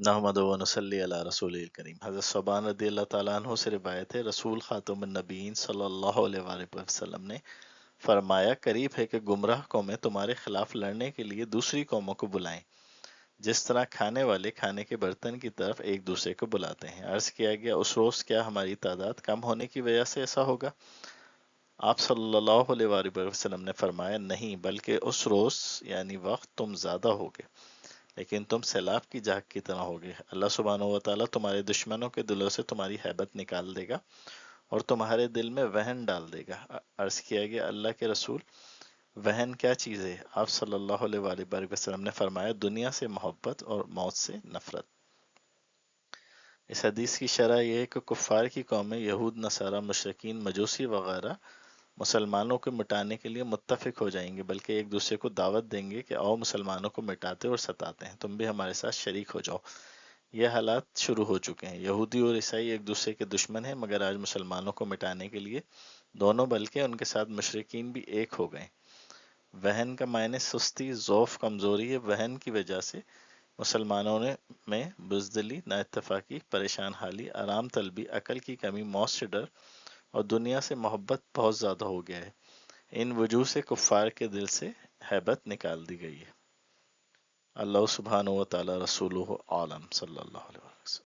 नहमदु व नसल्ली अला रसूलिल करीम। हज़रत सुबहान रदी अल्लाह ताला अन्हु से रिवायत है, रसूल खातमुन नबीयीन सल्लल्लाहु अलैहि वसल्लम ने फरमाया, करीब है कि गुमराह कौमें तुम्हारे खिलाफ लड़ने के लिए दूसरी कौमों को बुलाएं, जिस तरह खाने वाले खाने के बर्तन की तरफ एक दूसरे को बुलाते हैं। अर्ज किया गया, उस रोज क्या हमारी तादाद कम होने की वजह से ऐसा होगा? आप सल्लल्लाहु अलैहि वसल्लम ने फरमाया, नहीं, बल्कि उस रोज यानी वक्त तुम ज्यादा होगे, लेकिन तुम सैलाब की झाग की तरह होगे। अल्लाह सुब्हानहू व तआला तुम्हारे दुश्मनों के दिलों से तुम्हारी हैबत निकाल देगा और तुम्हारे दिल में वहन डाल देगा। अर्ज किया गया, अल्लाह के रसूल, वहन क्या चीज़ है? आप सल्लल्लाहु अलैहि वसल्लम ने फरमाया, दुनिया से मोहब्बत और मौत से नफरत। इस हदीस की शरह यह है कि कुफ़ार की कौमें यहूद, नसारा, मुशरिकीन, मजूसी वगैरह मुसलमानों को मिटाने के लिए मुत्तफिक हो जाएंगे, बल्कि एक दूसरे को दावत देंगे कि आओ मुसलमानों को मिटाते और सताते हैं, तुम भी हमारे साथ शरीक हो जाओ। यह हालात शुरू हो चुके हैं। यहूदी और ईसाई एक दूसरे के दुश्मन हैं, मगर आज मुसलमानों को मिटाने के लिए दोनों, बल्कि उनके साथ मुशरिकीन भी एक हो गए। वहन का मायने सुस्ती, ज़ौफ, कमजोरी है। वहन की वजह से मुसलमानों में बुज़दिली, नाइत्तेफाकी, परेशान हाली, आराम तलबी, अकल की कमी, मौत से डर और दुनिया से मोहब्बत बहुत ज़्यादा हो गया है। इन वजूह से कुफ़ार के दिल से हैबत निकाल दी गई है। अल्लाह सुब्हानहू व तआला रसूलुहु आलम सल्लल्लाहु अलैहि वसल्लम।